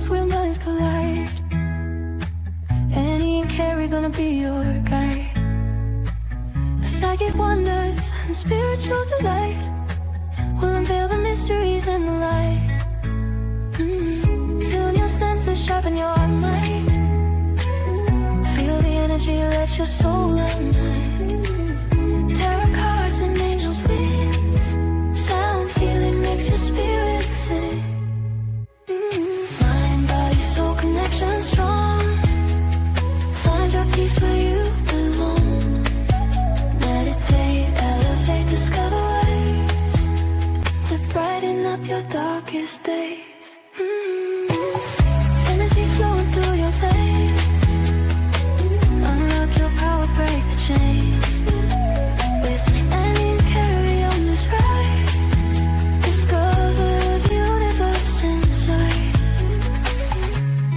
close where minds collide. Annie and Carrie gonna be your guide. Psychic wonders and spiritual delight will unveil the mysteries in the light. Tune your senses, sharpen your mind. Feel the energy, let your soul unwind. Tarot cards and angels' wings. Sound healing makes your spirit sing. Mind, body, soul connection strong. Find your peace where you belong. Meditate, elevate, discover ways to brighten up your darkest days. Energy flowing through your veins. Unlock your power, break the chains. With Annie and Carrie on this ride, discover the universe inside.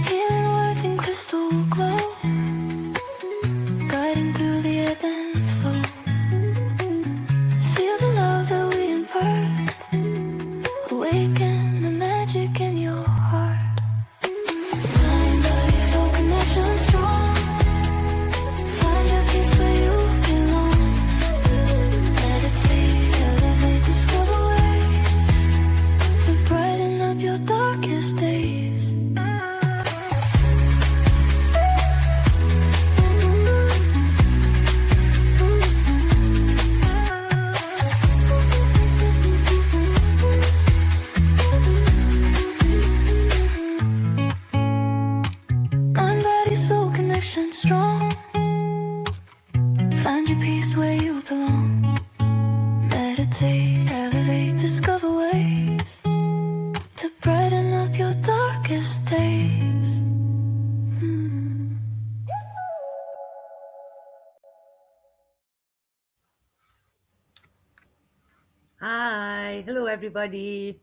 Healing words in crystal glow, guiding through the ebb and flow. Feel the love that we impart. Awaken the magic in your heart. Mind, body, soul connection strong. Find your peace where you belong. Meditate, elevate, discover ways to brighten up your darkest days. Mind, body, soul connection strong. Find your peace where you belong. Meditate, elevate, discover ways to brighten up your darkest days. Hi, hello everybody.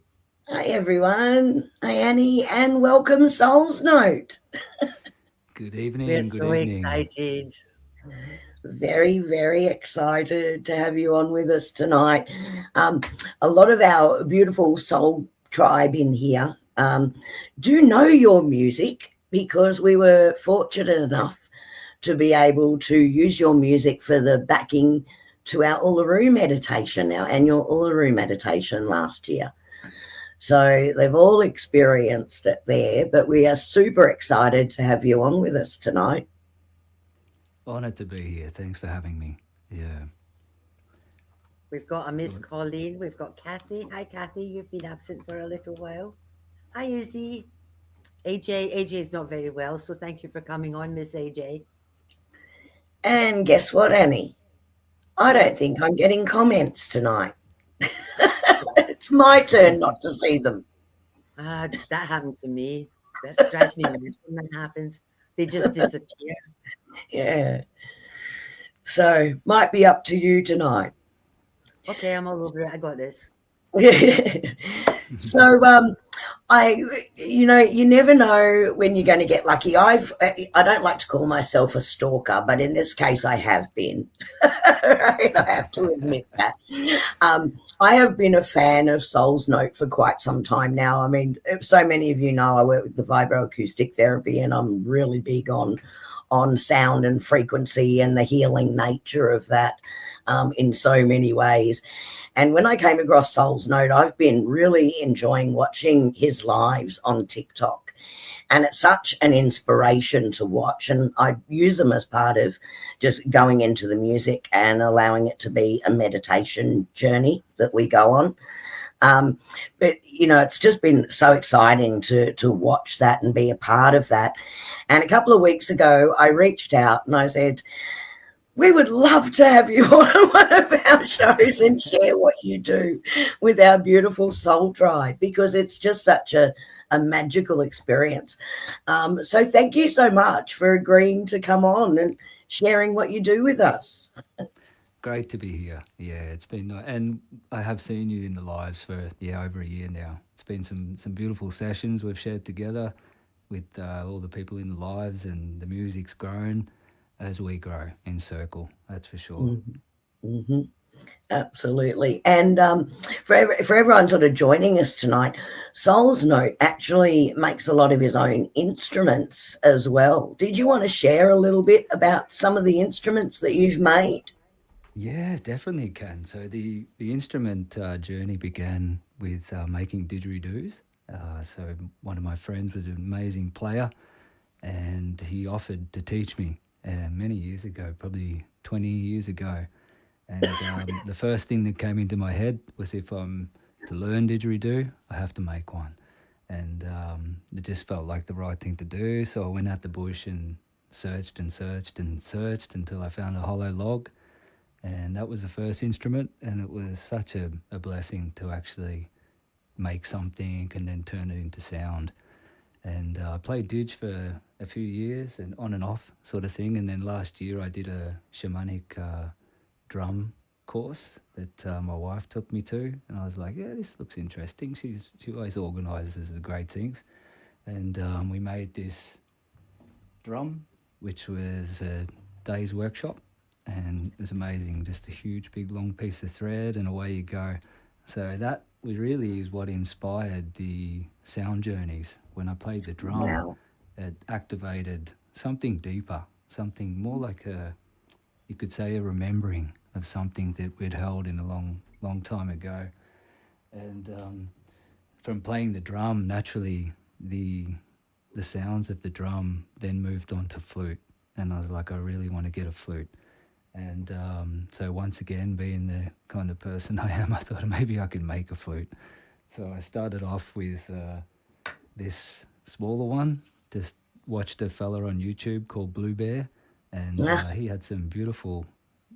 Hi everyone, hi Annie, and welcome SoulsNote. Good evening. We're good so evening. excited. Very, very excited to have you on with us tonight. A lot of our beautiful soul tribe in here do know your music because we were fortunate enough to be able to use your music for the backing to our Uluru meditation, our annual Uluru meditation last year. So they've all experienced it there, but we are super excited to have you on with us tonight. Honored to be here. Thanks for having me. Yeah. We've got a Miss Colleen, we've got Kathy. Hi Kathy, you've been absent for a little while. Hi Izzy. AJ is not very well, so thank you for coming on, Miss AJ. And guess what, Annie? I don't think I'm getting comments tonight. It's my turn not to see them. That happened to me. That drives me mad when that happens. They just disappear. Yeah. So might be up to you tonight. Okay, I'm all over it. I got this. So you never know when you're going to get lucky. I don't like to call myself a stalker, but in this case I have been. Right? I have to admit that. I have been a fan of SoulsNote for quite some time now. I mean, so many of you know I work with the vibroacoustic therapy, and I'm really big on sound and frequency and the healing nature of that in so many ways. And when I came across SoulsNote, I've been really enjoying watching his lives on TikTok. And it's such an inspiration to watch. And I use them as part of just going into the music and allowing it to be a meditation journey that we go on. But, it's just been so exciting to watch that and be a part of that. And a couple of weeks ago, I reached out and I said, we would love to have you on one of our shows and share what you do with our beautiful soul tribe, because it's just such a magical experience. So thank you so much for agreeing to come on and sharing what you do with us. Great to be here. Yeah, it's been, and I have seen you in the lives for over a year now. It's been some beautiful sessions we've shared together with all the people in the lives, and the music's grown as we grow in circle. That's for sure. Mm-hmm. Absolutely. And for everyone sort of joining us tonight, SoulsNote actually makes a lot of his own instruments as well. Did you want to share a little bit about some of the instruments that you've made? Yeah, definitely can. So the instrument journey began with making didgeridoos. So one of my friends was an amazing player, and he offered to teach me many years ago, probably 20 years ago. And the first thing that came into my head was if I'm to learn didgeridoo, I have to make one. And it just felt like the right thing to do. So I went out the bush and searched and searched and searched until I found a hollow log. And that was the first instrument. And it was such a blessing to actually make something and then turn it into sound. And I played Didge for a few years and on and off sort of thing. And then last year I did a shamanic drum course that my wife took me to, and I was like, yeah, this looks interesting. She always organises the great things, and we made this drum, which was a day's workshop, and it was amazing. Just a huge, big, long piece of thread, and away you go. So that was really is what inspired the sound journeys. When I played the drum, Wow. it activated something deeper, something more like you could say a remembering of something that we'd held in a long, long time ago. And from playing the drum, naturally, the sounds of the drum then moved on to flute. And I was like, I really want to get a flute. And so once again, being the kind of person I am, I thought maybe I could make a flute. So I started off with this smaller one, just watched a fella on YouTube called Blue Bear, and he had some beautiful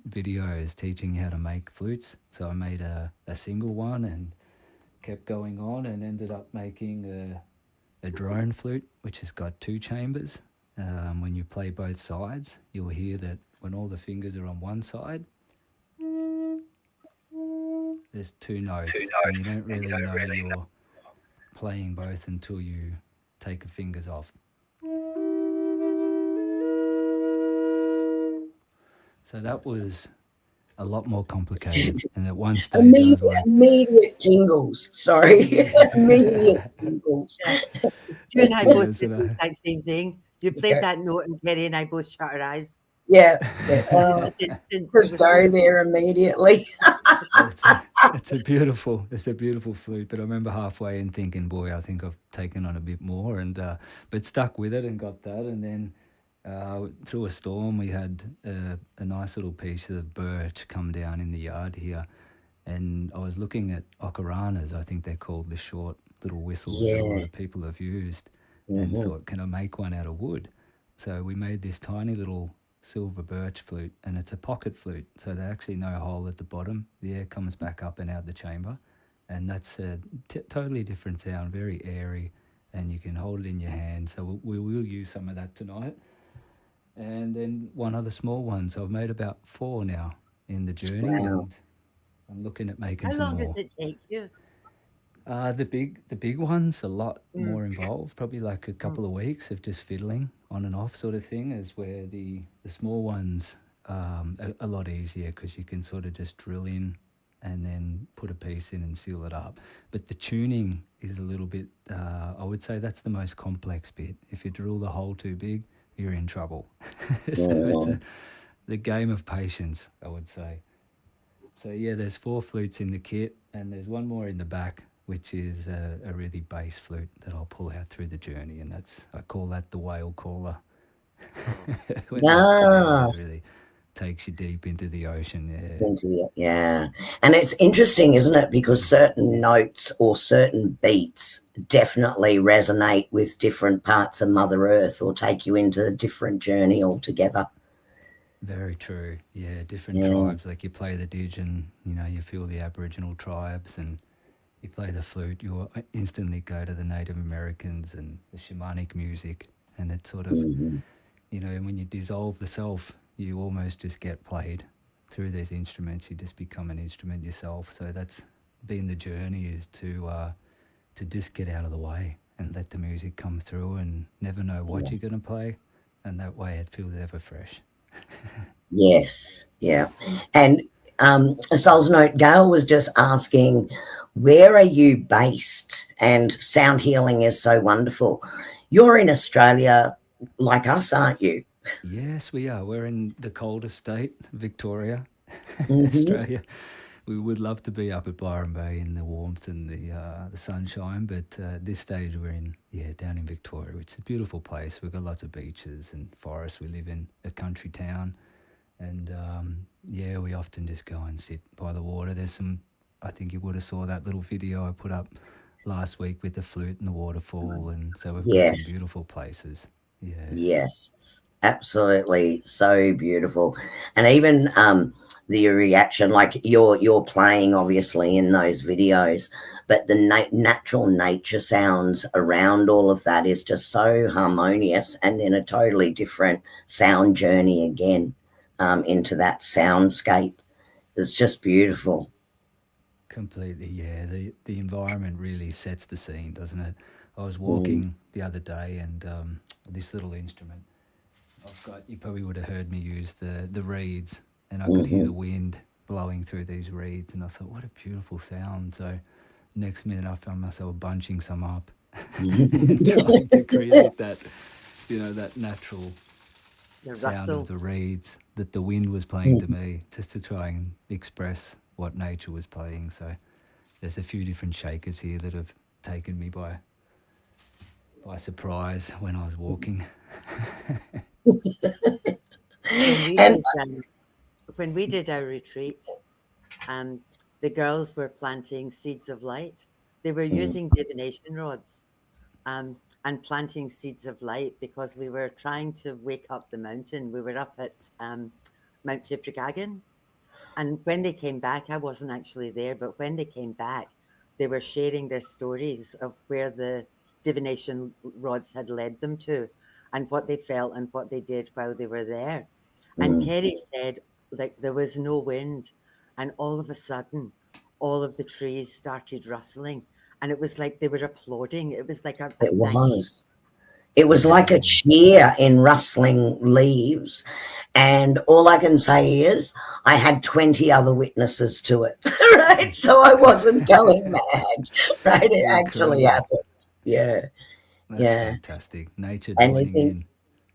videos teaching how to make flutes. So I made a single one and kept going on and ended up making a drone flute, which has got two chambers. When you play both sides, you'll hear that when all the fingers are on one side, there's two notes, and you don't really know you're playing both until you take the fingers off. So that was a lot more complicated. And at one stage, I was like, Immediate tingles. Sorry. Immediate tingles. You and I Yeah, both so did the that- exact same thing. You played Okay. that note, and Kerry and I both shut our eyes. Yeah. Just instant. It Just was go awesome. there immediately. it's a beautiful flute. But I remember halfway in thinking, boy, I think I've taken on a bit more, and but stuck with it and got that. And then through a storm, we had a nice little piece of birch come down in the yard here, and I was looking at ocaranas. I think they're called the short little whistles that a lot Yeah. of people have used, and thought, can I make one out of wood? So we made this tiny little silver birch flute, and it's a pocket flute, so there's actually no hole at the bottom. The air comes back up and out the chamber, and that's a totally different sound, very airy, and you can hold it in your hand. So we will use some of that tonight. And then one other small one. So I've made about 4 now in the journey, Wow. and I'm looking at making How some long does more. it take you? The big one's a lot Mm. more involved, probably like a couple of weeks of just fiddling on and off sort of thing, is where the small ones a lot easier because you can sort of just drill in and then put a piece in and seal it up. But the tuning is a little bit, I would say that's the most complex bit. If you drill the hole too big, you're in trouble. So it's the game of patience, I would say. So yeah, there's 4 flutes in the kit, and there's one more in the back, which is a really bass flute that I'll pull out through the journey, and I call that the whale caller. When that Ah. plays, it really takes you deep into the ocean. Yeah, Yeah. And it's interesting, isn't it? Because certain notes or certain beats definitely resonate with different parts of Mother Earth or take you into a different journey altogether. very true. Yeah, different Yeah. tribes. Like you play the didge, and you feel the Aboriginal tribes, and you play the flute, you instantly go to the Native Americans and the shamanic music, and it sort of, Mhm. when you dissolve the self, you almost just get played through these instruments. You just become an instrument yourself. So that's been the journey, is to just get out of the way and let the music come through, and never know what you're going to play, and that way it feels ever fresh. Yes. Yeah. And SoulsNote Gail was just asking, where are you based? And sound healing is so wonderful. You're in Australia like us, aren't you? Yes, we are. We're in the coldest state, Victoria, Hmm. Australia. We would love to be up at Byron Bay in the warmth and the sunshine, but at this stage we're in, yeah, down in Victoria. It's a beautiful place. We've got lots of beaches and forests. We live in a country town, and yeah, we often just go and sit by the water. There's some, I think you would have saw that little video I put up last week with the flute and the waterfall, and so we've got some Yes. beautiful places. Yeah. Yes, absolutely, so beautiful. And even the reaction, like you're playing obviously in those videos, but the natural nature sounds around all of that is just so harmonious, and in a totally different sound journey again, into that soundscape. It's just beautiful. Completely, yeah. The environment really sets the scene, doesn't it? I was Mm, walking the other day, and this little instrument I've got, you probably would have heard me use the reeds, and I could hear mhm. the wind blowing through these reeds, and I thought, what a beautiful sound. So next minute, I found myself bunching some up and trying to create that, that natural The sound of rustle. the reeds that the wind was playing to me, just to try and express what nature was playing. So there's a few different shakers here that have taken me by surprise when I was walking. When we And did when we did our retreat, um, the girls were planting seeds of light. They were mm, using divination rods, and planting seeds of light because we were trying to wake up the mountain. We were up at Mount Tipragagan, and when they came back, I wasn't actually there, but when they came back, they were sharing their stories of where the divination rods had led them to, and what they felt and what they did while they were there. And mm. Kerry said, like, there was no wind, and all of a sudden, all of the trees started rustling, and it was like they were applauding. It was like a It thank you. was. It was like a Amazing. cheer in rustling leaves. And all I can say is I had 20 other witnesses to it, right? So I wasn't going mad, right? It actually Incredible. happened. Yeah, That's yeah. fantastic. Nature And you joining think, in.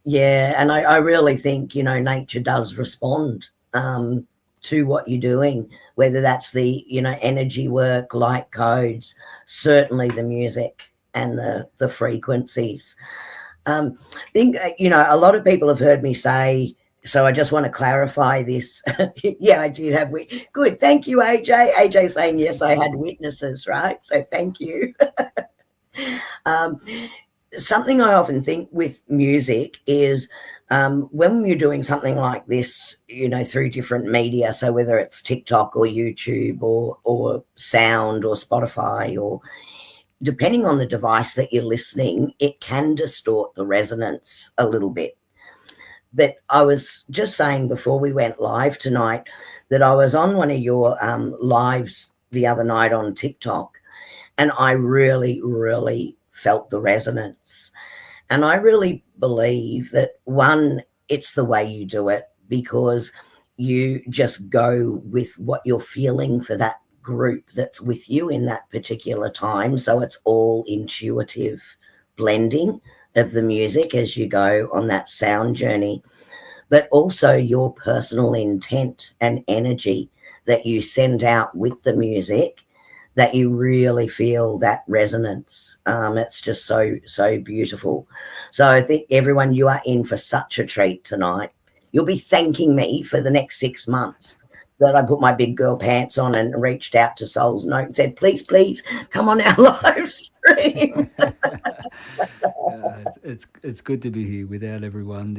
yeah, and I really think, nature does respond to what you're doing, whether that's the, energy work, light codes, certainly the music and the frequencies. I think, a lot of people have heard me say, so I just want to clarify this. Yeah, I did have, good. Thank you, AJ. AJ saying, yes, I had witnesses, right? So thank you. um, Something I often think with music is when you're doing something like this, through different media, so whether it's TikTok or YouTube or sound or Spotify, or depending on the device that you're listening, it can distort the resonance a little bit. But I was just saying before we went live tonight that I was on one of your lives the other night on TikTok, and I really, really felt the resonance. And I really believe that, one, it's the way you do it, because you just go with what you're feeling for that group that's with you in that particular time. So it's all intuitive blending of the music as you go on that sound journey, but also your personal intent and energy that you send out with the music, that you really feel that resonance. It's just so, so beautiful. So I think everyone, you are in for such a treat tonight. You'll be thanking me for the next 6 months that I put my big girl pants on and reached out to Souls Note and said, please, please come on our live stream. It's good to be here without everyone.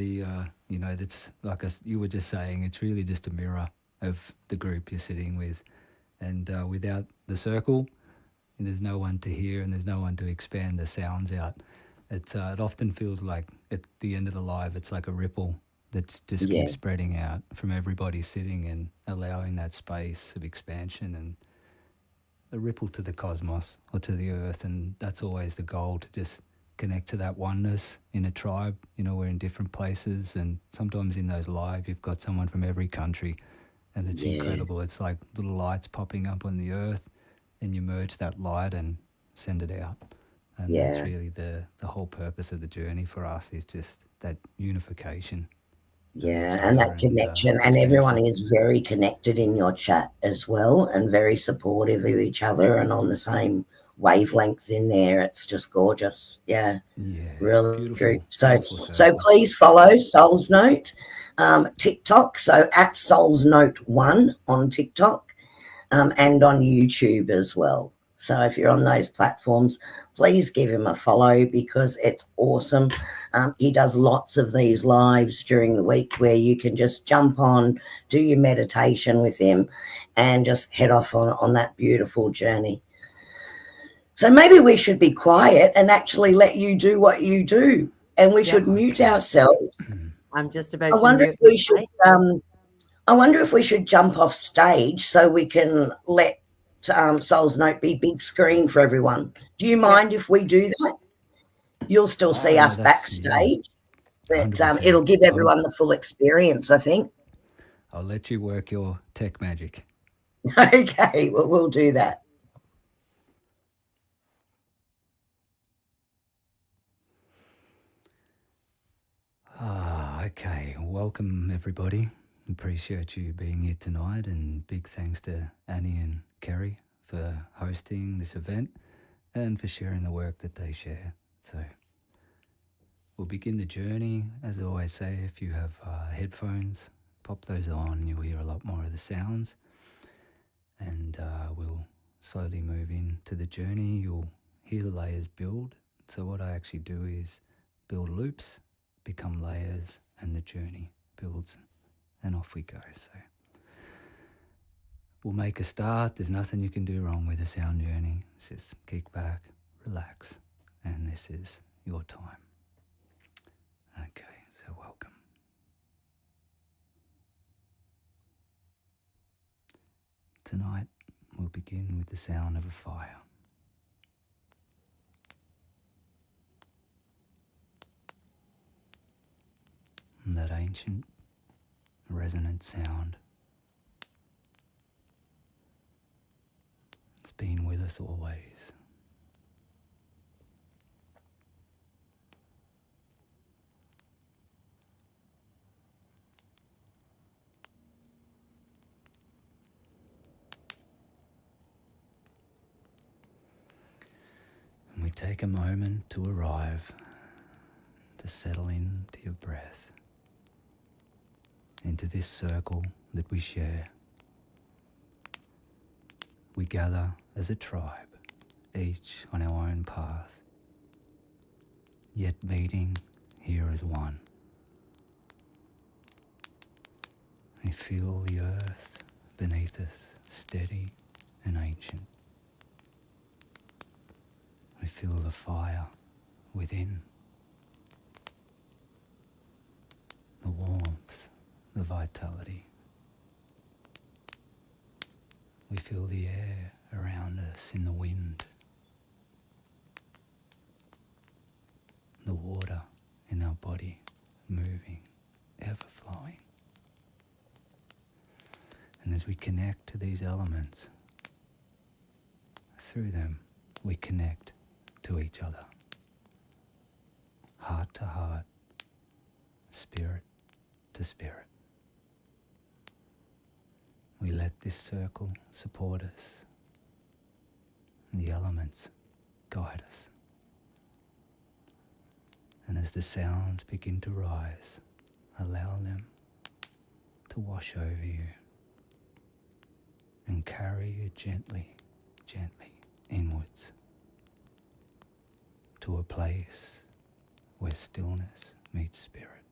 That's like us, you were just saying. It's really just a mirror of the group you're sitting with, and without the circle, there's no one to hear and there's no one to expand the sounds out. It often feels like at the end of the live, it's like a ripple that just Yeah, keeps spreading out from everybody sitting and allowing that space of expansion and a ripple to the cosmos or to the earth. And that's always the goal, to just connect to that oneness in a tribe. We're in different places, and sometimes in those live, you've got someone from every country, and it's Yeah. incredible. It's like little lights popping up on the earth, and you merge that light and send it out. And that's Yeah. really the whole purpose of the journey for us, is just that unification. Yeah, and Together, that and connection, it's and everyone beautiful. is very connected in your chat as well, and very supportive of each other and on the same wavelength in there. It's just gorgeous. Yeah, Yeah, really good. beautiful, So, beautiful so circle. please follow SoulsNote TikTok. So at SoulsNote1 on TikTok, and on YouTube as well. So if you're on those platforms, please give him a follow because it's awesome. He does lots of these lives during the week where you can just jump on, do your meditation with him, and just head off on that beautiful journey. So maybe we should be quiet and actually let you do what you do, and we should mute Okay. ourselves. I'm just I about to wonder if mute we my should mic. I wonder if we should jump off stage so we can let Soul's Note be big screen for everyone. Do you Yep. mind if we do that? You'll still Oh see no, us that's, yeah, backstage, but 100%. it'll give everyone the full experience, I think. I'll let you work your tech magic. Okay, well, we'll do that. Okay. Welcome, everybody. Appreciate you being here tonight, and big thanks to Annie and Kerry for hosting this event and for sharing the work that they share. So we'll begin the journey. As I always say, if you have headphones, pop those on, you'll hear a lot more of the sounds, and we'll slowly move into the journey. You'll hear the layers build. So what I actually do is build loops, become layers, and the journey builds, and off we go. So we'll make a start. There's nothing you can do wrong with a sound journey. It's just kick back, relax, and this is your time. Okay, so welcome. Tonight we'll begin with the sound of a fire. And that ancient resonant sound. It's been with us always. And we take a moment to arrive, to settle into your breath, into this circle that we share. We gather as a tribe, each on our own path, yet meeting here as one. We feel the earth beneath us, steady and ancient. We feel the fire within, the warmth, the vitality. We feel the air around us in the wind, the water in our body moving, ever flowing. And as we connect to these elements, through them we connect to each other, heart to heart, spirit to spirit. We let this circle support us, and the elements guide us. And as the sounds begin to rise, allow them to wash over you and carry you gently, gently inwards to a place where stillness meets spirit,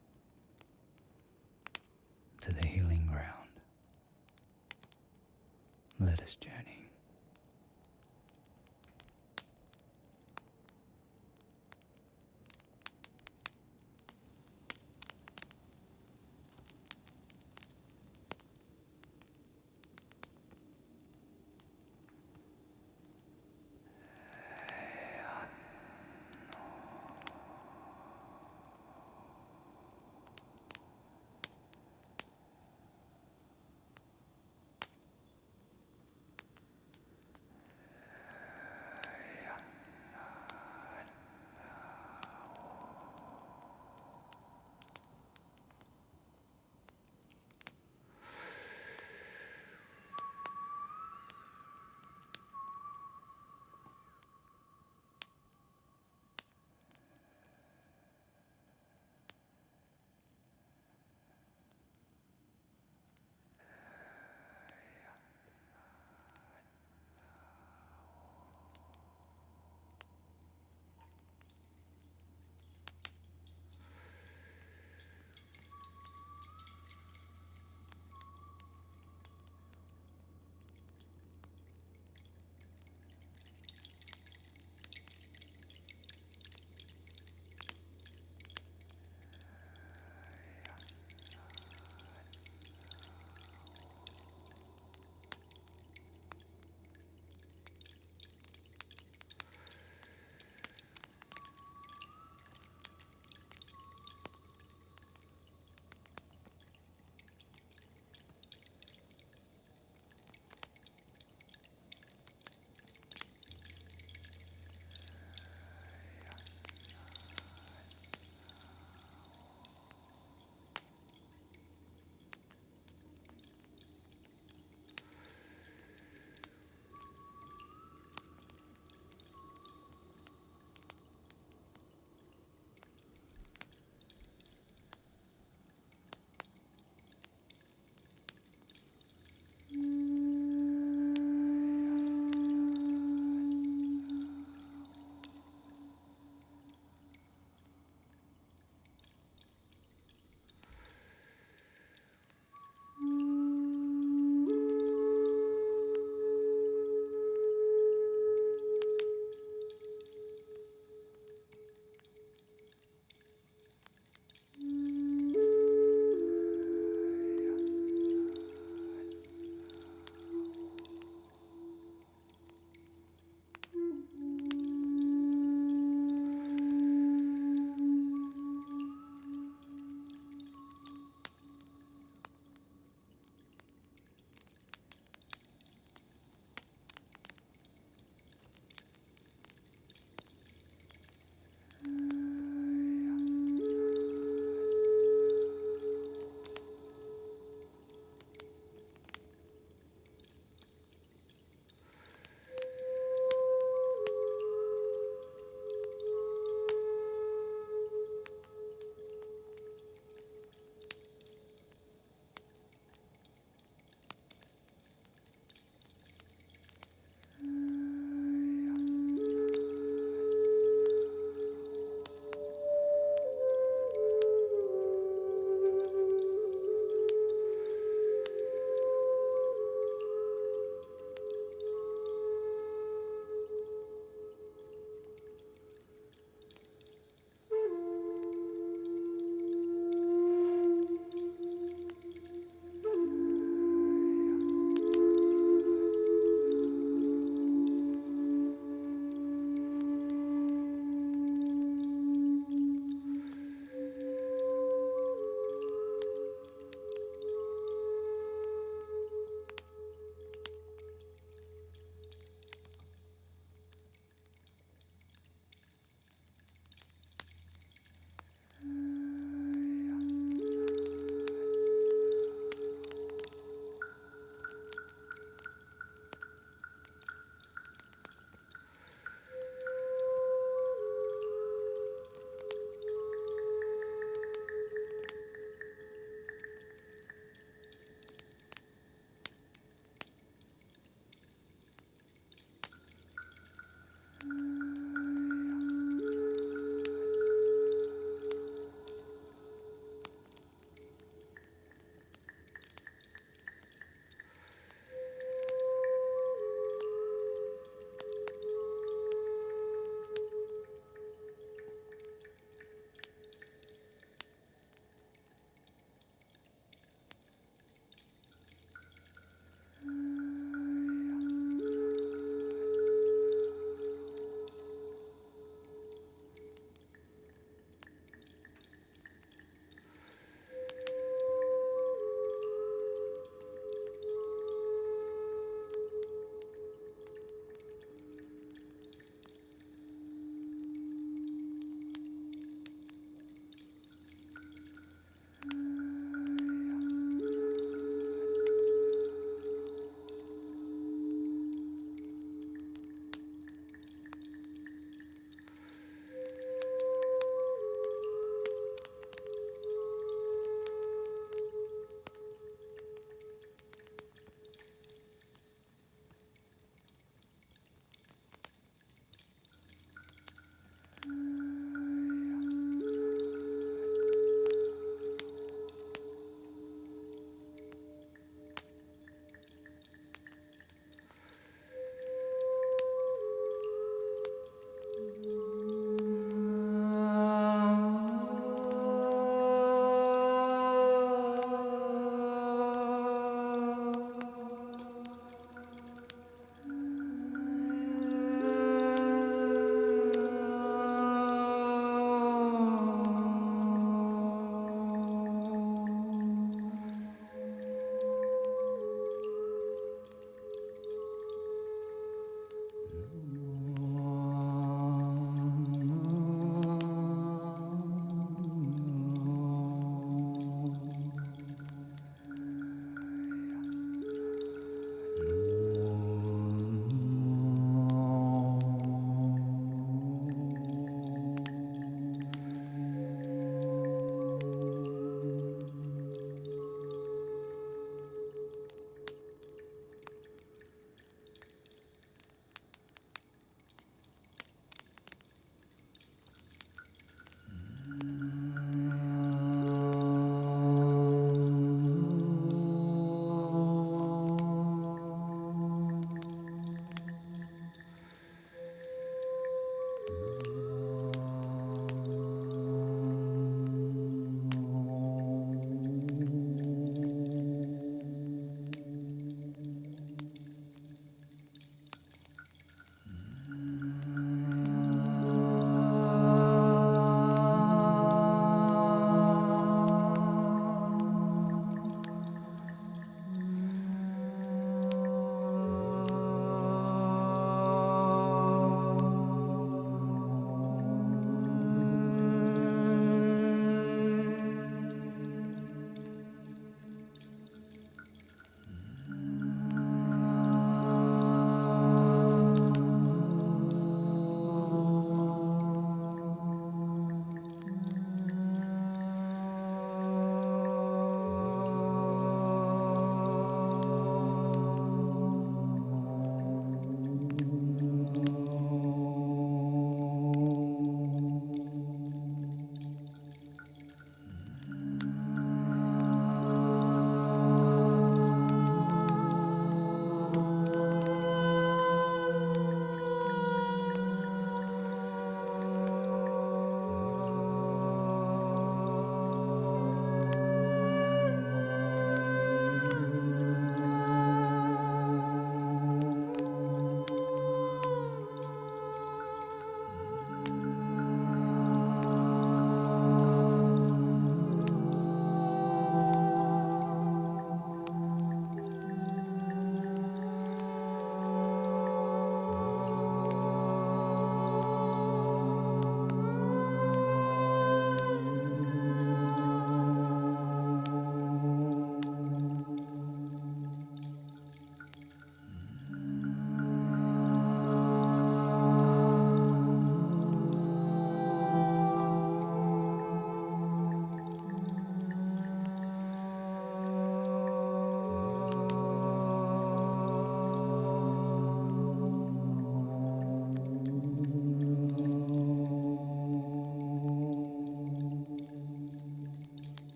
to the healing ground. Let us journey.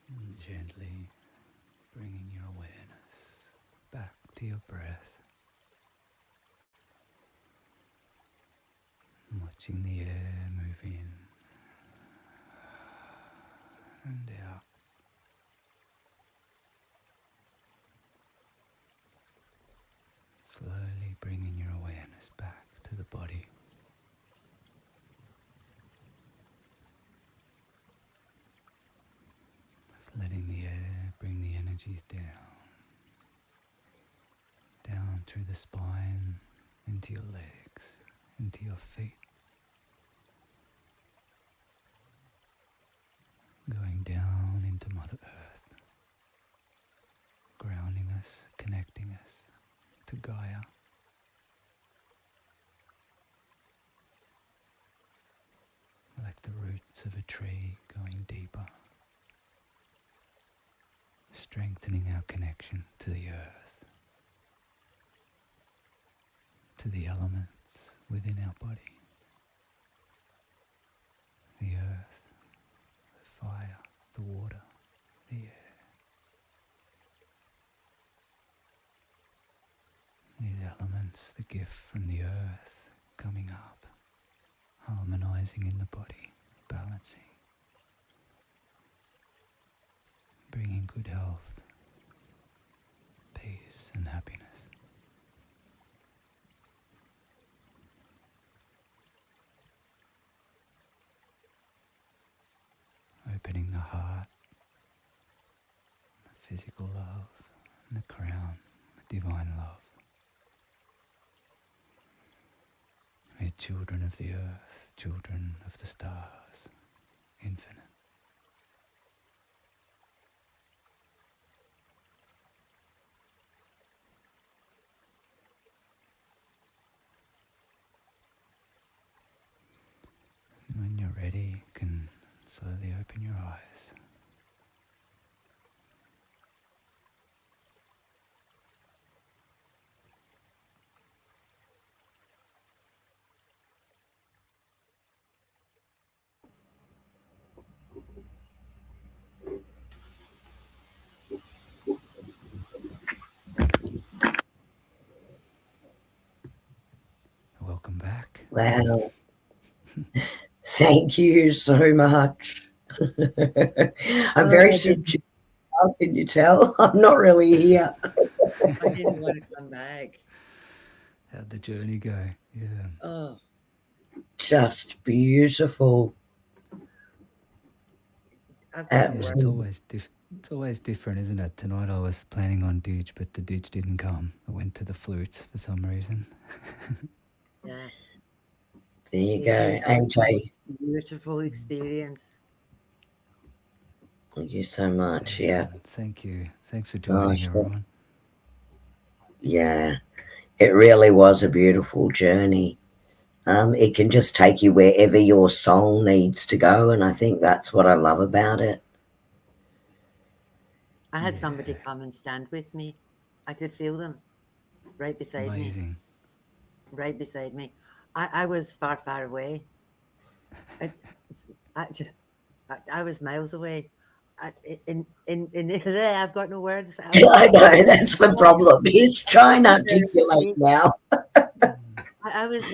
And gently bringing your awareness back to your breath, watching the air move in and out. Slowly bringing your awareness back to the body. Just letting the air bring the energies down through the spine into into your legs, into your feet, going down into Mother Earth, grounding us, connecting us to Gaia. Like the roots of a tree going deeper, strengthening our connection to the earth, to the elements within our body, the earth, the fire, the water, the air. These elements, the gift from the earth, coming up, harmonizing in the body, balancing, bringing good health, peace and happiness. Opening the heart, the physical love, and the crown, the divine love. We're children of the earth, children of the stars, infinite. And when you're ready, you can slowly open your eyes. Welcome back. Wow. Thank you so much. I'm very subdued. How can you tell? I'm not really here. I didn't want to come back. How'd the journey go? Yeah. Oh, Just beautiful. I've got Yeah, Absolutely. it's always different, isn't it? Tonight I was planning on Didge, but the Didge didn't come. I went to the flute for some reason. yeah. There you AJ, go, that was the AJ. most beautiful experience. Thank you so much. Yeah. Excellent. Thank you. Thanks for joining, Gosh, everyone. yeah. It really was a beautiful journey. It can just take you wherever your soul needs to go, and I think that's what I love about it. I had somebody come and stand with me. I could feel them right beside me, Amazing. right beside me. I was far, far away. I, I, I was miles away. I've got no words. I was, I know that's the problem. He's trying to I'm very articulate weak. now. I was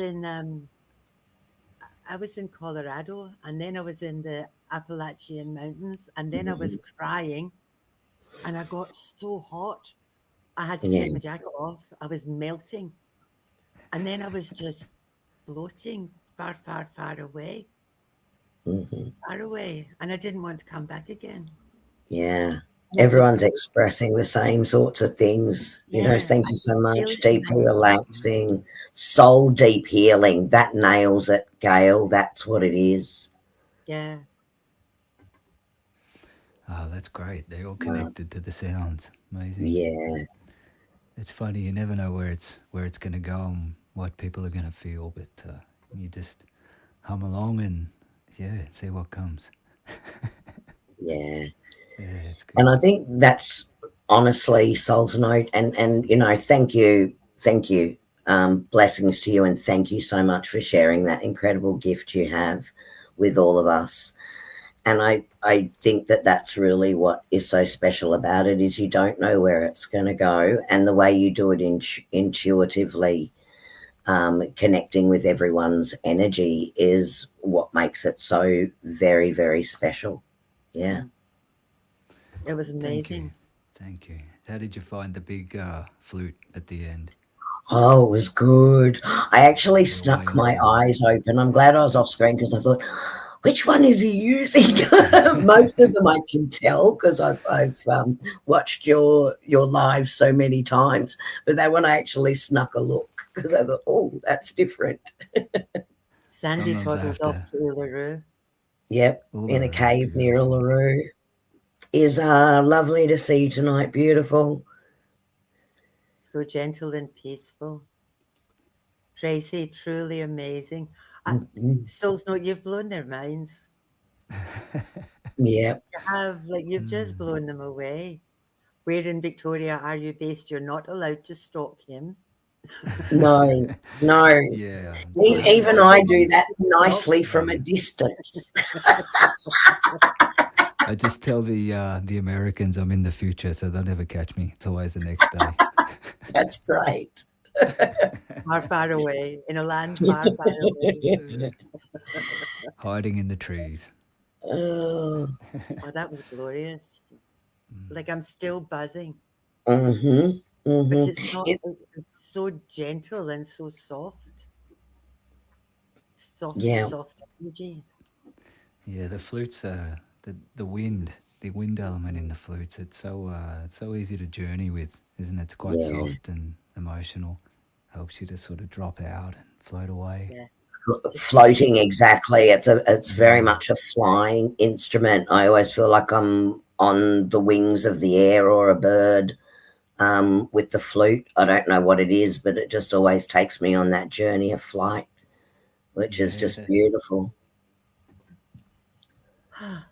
in Colorado, and then I was in the Appalachian Mountains, and then I was crying, and I got so hot. I had to Yeah. take my jacket off. I was melting, and then I was just floating far, far, far away, far away, and I didn't want to come back again. Yeah. And I could Everyone's feel, expressing the same sorts of things. yeah, Thank I you so could feel much. it in Deeply my body. relaxing, soul deep healing. That nails it, Gail. That's what it is. Yeah, Oh, that's great. They're all connected to the sounds. Amazing. Yeah. It's funny. You never know where it's going to go and what people are going to feel, but you just hum along and see what comes. Yeah. Yeah, it's good. And I think that's honestly SoulsNote. And thank you. Thank you. Blessings to you, and thank you so much for sharing that incredible gift you have with all of us. And I think that that's really what is so special about it, is you don't know where it's going to go, and the way you do it intuitively, connecting with everyone's energy is what makes it so very, very special. Yeah. it was Thank you. amazing. Thank you. How did you find the big flute at the end? Oh, it was good. I actually snuck my Amazing. eyes open. I'm glad I was off screen, because I thought, which one is he using? Most of them I can tell, because I've watched your live so many times, but that one I actually snuck a look. because I thought, oh, that's different. Sandy Sometimes I toddled have off to. to Uluru. Yep, in a Uluru, cave near beautiful. Uluru. Is lovely to see you tonight. Beautiful. So gentle and peaceful. Tracy, truly amazing. Mhm. SoulsNote, you've blown their minds. Yep. You have, like, you've just blown them away. Where in Victoria are you based? You're not allowed to stalk him. No, no. Yeah, Even Not I that do you that should stalk nicely him. from a yeah. distance. I just tell the Americans I'm in the future, so they'll never catch me. It's always the next day. That's great. Far, far away, in a land far, far away. Hiding in the trees. Oh, Oh, that was glorious. Like, I'm still buzzing. mm-hmm, But mm-hmm. it's not, it's so gentle and so soft. Soft, Yeah, soft energy. Yeah, the flutes are the wind element in the flutes. It's so easy to journey with, isn't it? It's quite yeah. soft and emotional. Helps you to sort of drop out and float away. Yeah. Just Floating, exactly. It's very Mm, much a flying instrument. I always feel like I'm on the wings of the air or a bird with the flute. I don't know what it is, but it just always takes me on that journey of flight, which is yeah, just beautiful. I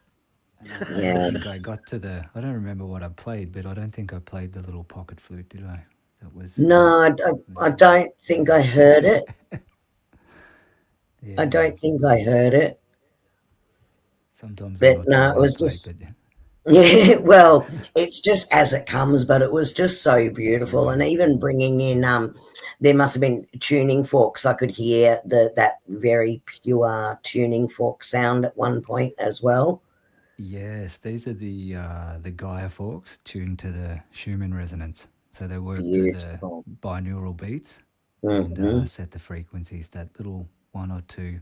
don't Yeah. think I got to the. I don't remember what I played, but I don't think I played the little pocket flute, did I? That was. No, I don't think I heard it. I Yeah. don't think I heard it. Sometimes I'm But not no, sure it what I was played, just, but yeah, well, it's just as it comes, but it was just so that's beautiful. And right. even bringing in, there must have been tuning forks. I could hear that very pure tuning fork sound at one point as well. Yes, these are the Gaia forks tuned to the Schumann resonance. So they work to the Beautiful. binaural beats and Hmm. set the frequencies. That little one or two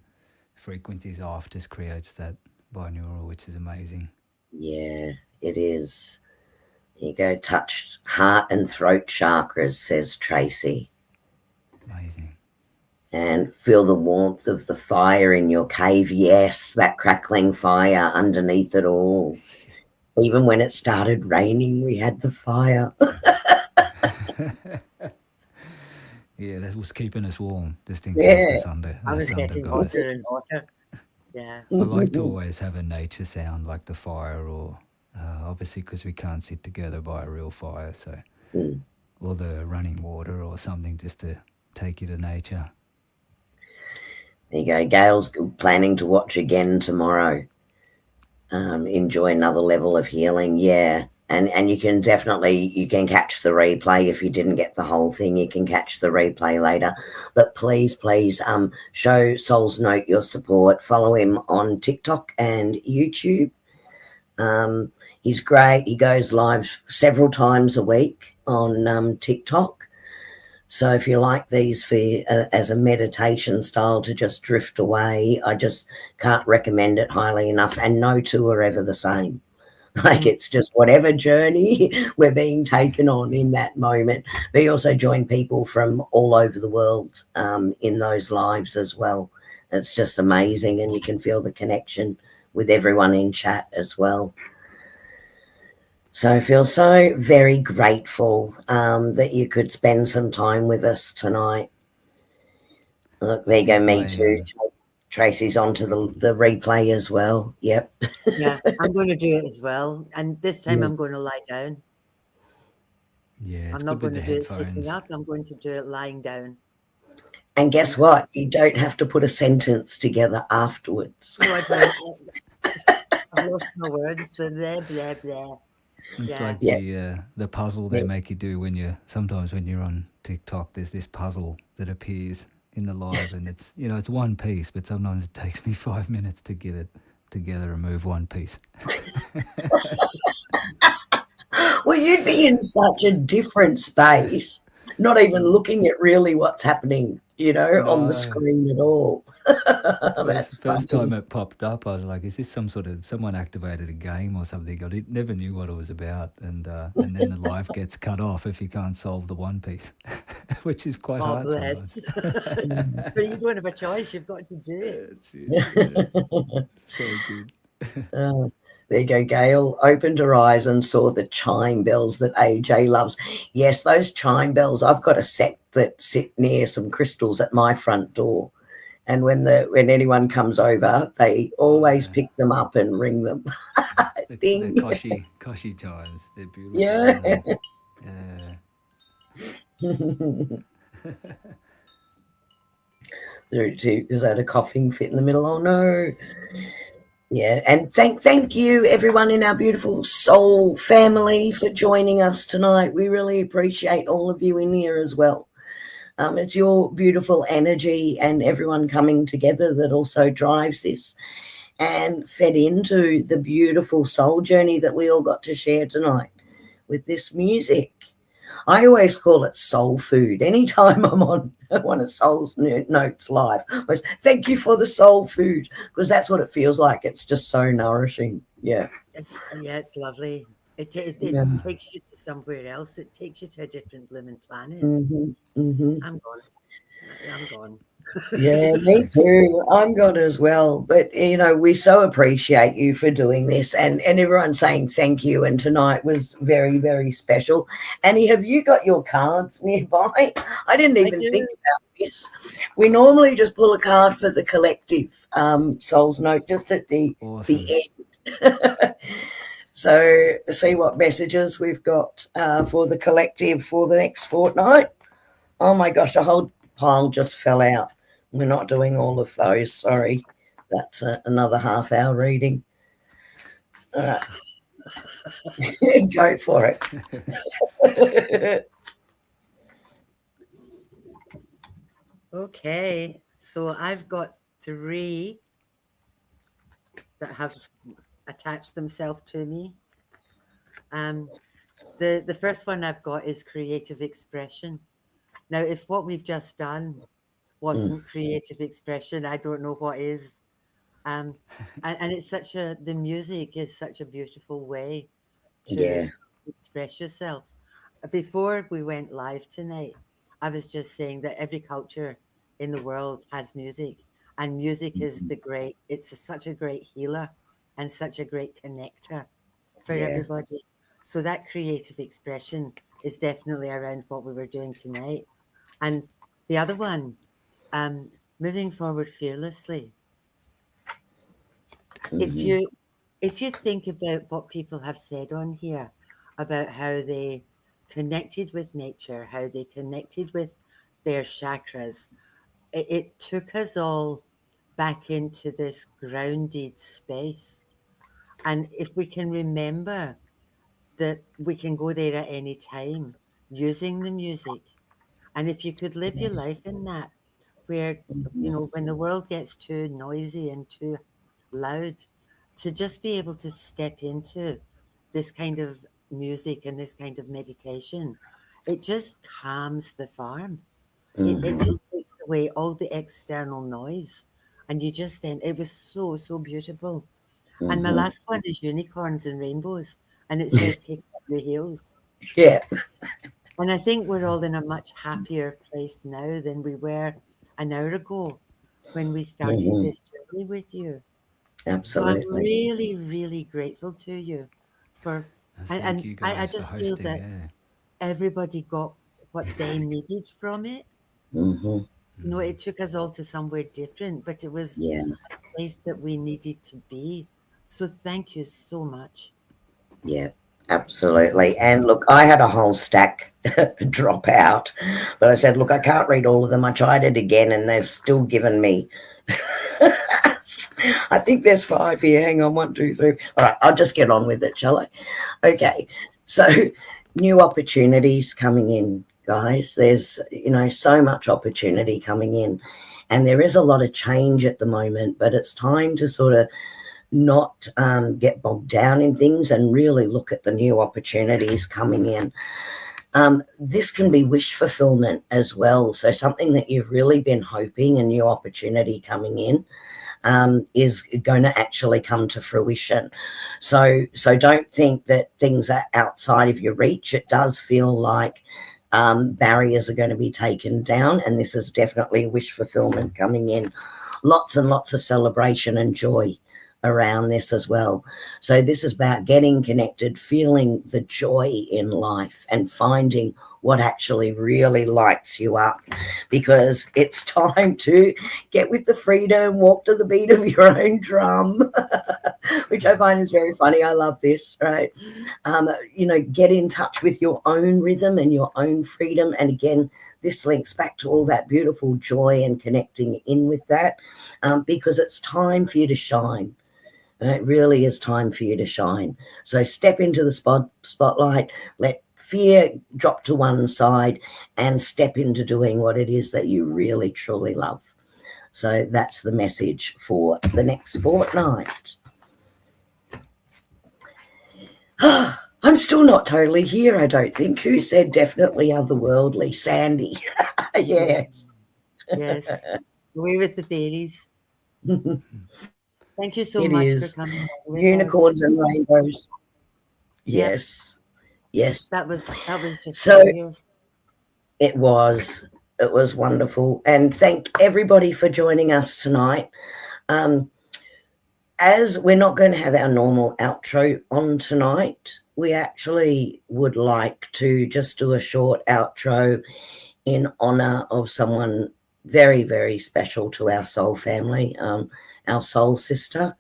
frequencies off just creates that binaural, which is amazing. Yeah, it is. Here you go, touch heart and throat chakras, says Tracy. Amazing. And feel the warmth of the fire in your cave. Yes, that crackling fire underneath it all. Even when it started raining, we had the fire. Yeah, that was keeping us warm, just in case Yeah. I the was thunder getting guys. hotter and hotter. Yeah. I like to always have a nature sound like the fire, or obviously because we can't sit together by a real fire, so or the running water or something just to take you to nature. There you go. Gail's planning to watch again tomorrow. Enjoy another level of healing. Yeah. And you can catch the replay. If you didn't get the whole thing, you can catch the replay later. But please show Souls Note your support. Follow him on TikTok and YouTube. He's great. He goes live several times a week on TikTok. So if you like these for as a meditation style to just drift away, I just can't recommend it highly enough. And no two are ever the same. Like it's just whatever journey we're being taken on in that moment. But you also join people from all over the world in those lives as well. It's just amazing, and you can feel the connection with everyone in chat as well. So I feel so very grateful that you could spend some time with us tonight. Look, there I you go, think me too. Tracy's onto the replay as well. Yep. Yeah. I'm going to do it as well. And this time I'm going to lie down. yeah, it's I'm not good with going the to do it sitting headphones. up. I'm going to do it lying down. And guess what? You don't have to put a sentence together afterwards. No, I don't. I've lost my words. So blah, blah, blah. It's Yeah. like Yeah. the puzzle they make you do when sometimes when you're on TikTok, there's this puzzle that appears in the live, and it's one piece, but sometimes it takes me 5 minutes to get it together and move one piece. Well, you'd be in such a different space, not even looking at really what's happening on the No. screen at all. That's First time funny. it popped up, I was like, "Is this some sort of someone activated a game or something?" Never knew what it was about, and then the life gets cut off if you can't solve the One Piece, which is quite Oh, hard bless. sometimes. But you don't have a choice. You've got to do it. That's it. Yeah. So good. Uh, there you go, Gail. Opened her eyes and saw the chime bells that AJ loves. Yes, those chime bells. I've got a set that sit near some crystals at my front door. And when anyone comes over, they Oh always yeah, pick them up and ring them. the Ding. Koshi chimes. They're beautiful, Yeah. aren't they? Yeah. Because I had a coughing fit in the middle. Oh no. Yeah, and thank you everyone in our beautiful soul family for joining us tonight. We really appreciate all of you in here as well. It's your beautiful energy and everyone coming together that also drives this and fed into the beautiful soul journey that we all got to share tonight with this music. I always call it soul food. Anytime I'm on one of Soul's Notes live, I always, thank you for the soul food, because that's what it feels like. It's just so nourishing. Yeah. It's lovely. It Yeah. takes you to somewhere else. It takes you to a different blooming planet. Mm-hmm. Mm-hmm. I'm gone. I'm gone. Yeah, me too. I'm gone as well. But we so appreciate you for doing this, and everyone saying thank you. And tonight was very, very special. Annie, have you got your cards nearby? I didn't I even do. think about this. We normally just pull a card for the collective Souls Note just at the Awesome. end. So see what messages we've got for the collective for the next fortnight. Oh my gosh, a whole pile just fell out. We're not doing all of those. Sorry. That's another half-hour reading. All right. Go for it. Okay. So I've got 3 that have attached themselves to me. The first one I've got is creative expression. Now, if what we've just done wasn't creative expression, I don't know what is. And it's the music is such a beautiful way to Yeah. express yourself. Before we went live tonight, I was just saying that every culture in the world has music, and music is such a great healer and such a great connector for Yeah. everybody. So that creative expression is definitely around what we were doing tonight. And the other one, moving forward fearlessly. If Mm-hmm. you think about what people have said on here about how they connected with nature, how they connected with their chakras, it took us all back into this grounded space. And if we can remember that we can go there at any time using the music, and if you could live your life in that, where, when the world gets too noisy and too loud, to just be able to step into this kind of music and this kind of meditation, it just calms the farm. It Mm-hmm. just takes away all the external noise. And it was so, so beautiful. And my Mm-hmm. last one is unicorns and rainbows. And it says, kick up your heels. Yeah. And I think we're all in a much happier place now than we were an hour ago when we started Mm-hmm. this journey with you. So I'm Absolutely. really, really grateful to you for, Thank and you I guys for just feel hosting. that Yeah. everybody got what they needed from it. Mm-hmm. It took us all to somewhere different, but it was Yeah. a place that we needed to be. So thank you so much. Yeah. Absolutely. And look, I had a whole stack drop out, but I said, look, I can't read all of them. I tried it again and they've still given me I think there's 5 here. Hang on, 1, 2, 3. All right, I'll just get on with it, shall I? Okay. So new opportunities coming in, guys. There's so much opportunity coming in, and there is a lot of change at the moment, but it's time to sort of not get bogged down in things and really look at the new opportunities coming in. This can be wish fulfillment as well. So something that you've really been hoping, a new opportunity coming in, is going to actually come to fruition. So don't think that things are outside of your reach. It does feel like barriers are going to be taken down, and this is definitely a wish fulfillment coming in. Lots and lots of celebration and joy around this as well. So this is about getting connected, feeling the joy in life, and finding what actually really lights you up, because it's time to get with the freedom, walk to the beat of your own drum, which I find is very funny. I love this, right? Get in touch with your own rhythm and your own freedom. And again, this links back to all that beautiful joy and connecting in with that, because it's time for you to shine. It really is time for you to shine. So step into the spotlight, let fear drop to one side, and step into doing what it is that you really, truly love. So that's the message for the next fortnight. I'm still not totally here, I don't think. Who said definitely otherworldly? Sandy. Yes. Yes. Away with the fairies. Thank you so It much is. for coming. With Unicorns us. and rainbows. Yep. Yes. Yes. That was just So glorious. it was wonderful. And thank everybody for joining us tonight. As we're not going to have our normal outro on tonight, we actually would like to just do a short outro in honor of someone very, very special to our soul family, our soul sister,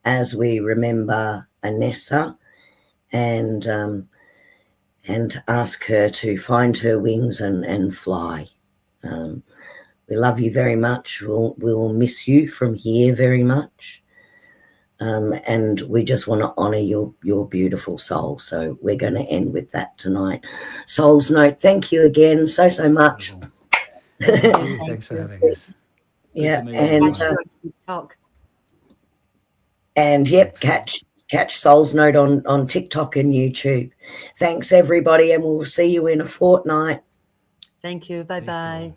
as we remember Anessa, and ask her to find her wings and fly. We love you very much. We'll miss you from here very much. And we just want to honor your beautiful soul. So we're going to end with that tonight. SoulsNote, thank you again so much. Thanks for having us. Yeah, and TikTok. And yep, catch SoulsNote on TikTok and YouTube. Thanks everybody, and we'll see you in a fortnight. Thank you. Bye bye.